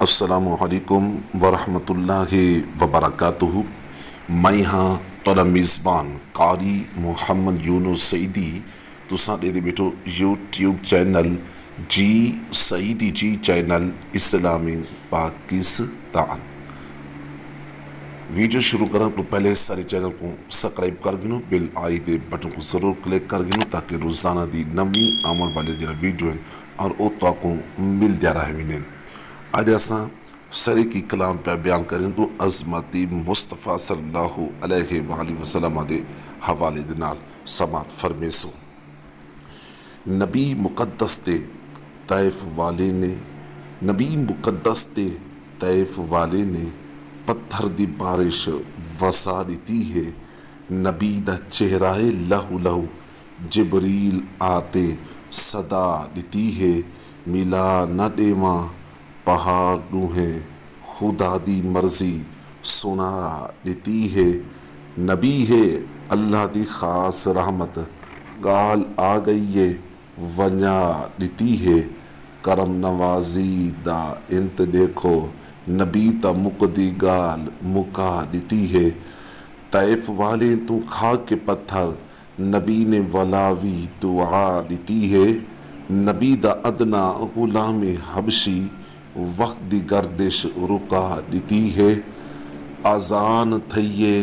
السلام علیکم ورحمۃ اللہ وبرکاتہ۔ میں ہاں تھوڑا میزبان قاری محمد یونس سعیدی تساں دے بیٹھو یوٹیوب چینل جی سعیدی جی چینل اسلامی پاکستان۔ ویڈیو شروع کرنے تو پہلے سارے چینل کو سبسکرائب کر گنو، بیل آئی دے بٹن کو ضرور کلک کر گنو تاکہ روزانہ دی نمی آمن والے جڑا ویڈیو ہیں اور او تو کو مل جا رہا ہے۔ آج اساں سرے کی کلام پہ بیان کریں تو عظمت مصطفیٰ صلی اللہ علیہ وآلہ وسلم دے حوالے دے نال سماعت فرمیسو۔ نبی مقدس تے طائف والے نے پتھر دی بارش وسا دیتی ہے۔ نبی دا چہرہ لہو لہو جبریل آتے صدا دیتی ہے۔ ملا نہ دیواں پہاڑ نوہیں خدا دی مرضی سنا دیتی ہے۔ نبی ہے اللہ دی خاص رحمت گال آ گئی ہے ونجا دیتی ہے۔ کرم نوازی دا انت دیکھو نبی تا مقدی گال مکا دیتی ہے۔ طائف والے تو کھا کے پتھر نبی نے ولاوی دعا دیتی ہے۔ نبی دا ادنا غلام حبشی وقت دی گردش رکا دیتی ہے۔ آزان تھئیے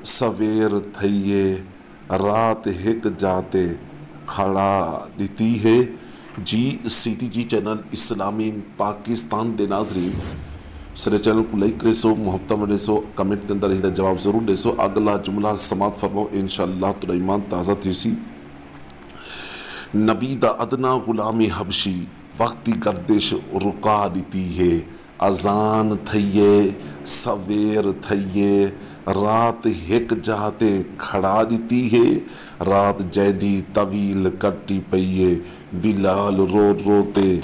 سویر تھئیے رات ہک جاتے کھڑا دیتی ہے۔ جی سعیدی جی چینل اسلامی پاکستان دے ناظرین سرے چینل کو لائک کرے سو، محبتہ مڈے سو، کمنٹ کے اندر ہی جواب ضرور دے سو۔ اگلا جملہ سماعت فرماؤ انشاءاللہ تو ایمان تازہ تھی سی۔ نبی دا ادنا غلام حبشی وقتی گردش رکا دیتی ہے۔ اذان تھئیے سویر تھئیے رات ہک جاتے کھڑا دیتی ہے۔ رات جیدی طویل کٹی پئیے بلال رو روتے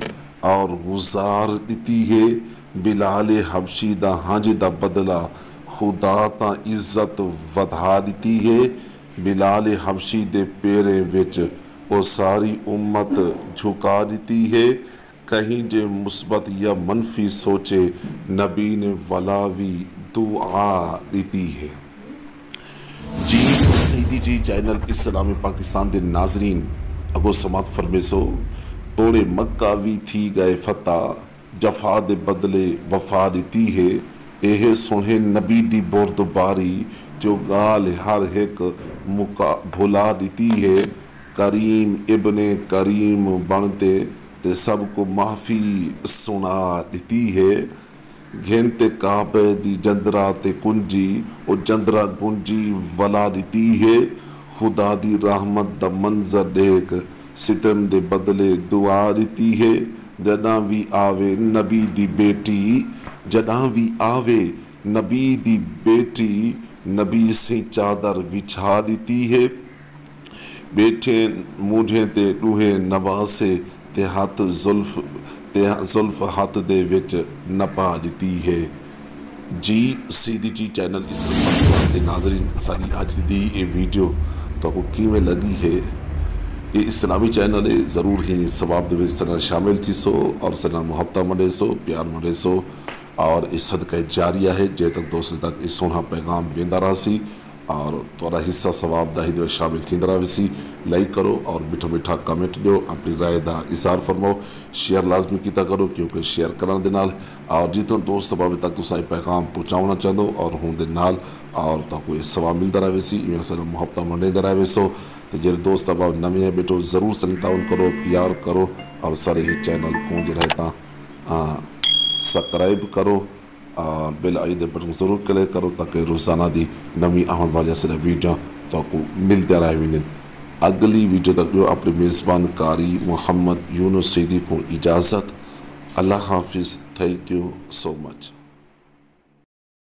اور گزار دیتی ہے۔ بلال حبشی دا ہنج دا بدلہ خدا تا عزت ودھا دیتی ہے۔ بلال حبشی دے پیرے وچ وہ ساری امت جھکا دیتی ہے۔ کہیں جے مثبت یا منفی سوچے نبی نے ولاوی دعا دیتی ہے۔ جی سعیدی جی چینل اسلامی پاکستان دے ناظرین اگو سماعت فرمیسو۔ توڑے مکہ وی تھی گئے فتح جفا دے بدلے وفا دیتی ہے۔ یہ سونے نبی دی بردباری جو گال ہر ایک بھلا دیتی ہے۔ کریم ابن کریم بنتے تے سب کو معافی سنا دیتی ہے۔ گھنتے کعبے دی جندرہ تے کنجی او جندرہ گنجی ولا دیتی ہے۔ خدا دی رحمت دا منظر دیکھ ستم دے بدلے دعا دیتی ہے۔ جداں بھی آوے نبی دی بیٹی نبی سے چادر وچھا دیتی ہے۔ بیٹھے مونڈھے تے ڈوہے نواسے تے ہاتھ زلف ہاتھ دے وچ نپا دیتی ہے۔ جی سعیدی جی چینل اسلامی پاکستان دے ناظرین ساری آج دی یہ ویڈیو تو کو کیویں لگی ہے؟ یہ اسلامی چینل ہے ضرور ہی ثواب دے وچ سنا شامل تھی سو اور سنا محبتہ مڈے سو پیار مڈے سو اور یہ صدقہ جاریہ ہے جے تک دوست تک یہ سونا پیغام ویندا رہا سی اور تھوڑا حصہ ثواب دا ہی شامل تھیندا رہا سی۔ لائک کرو اور میٹھا میٹھا کمنٹ دیو، اپنی رائے دا اظہار فرماؤ، شیئر لازمی کیتا کرو کیونکہ شیئر کرن دے نال اور جتنے دوست بابے تک تساں پیغام پہنچاونا چاہندو اور ہون دے نال اور تاکو یہ ثواب ملدا رہے سی ایویں سارا محبتہ منڈے رہے سو۔ تے جڑے دوست باب نویں ہیں بیٹھو ضرور سن تعاون کرو پیار کرو اور سارے ہی چینل کو جو رہتا سبسکرائب کرو اور بیل آئی دے بٹن ضرور کلک کرو تاکہ روزانہ دی نمی آہن والی سارے ویڈیو تو کو ملتے رہے ونن۔ اگلی ویڈیو تک جو اپنے میزبان قاری محمد یونس سعیدی کو اجازت۔ اللہ حافظ، تھینک یو سو مچ۔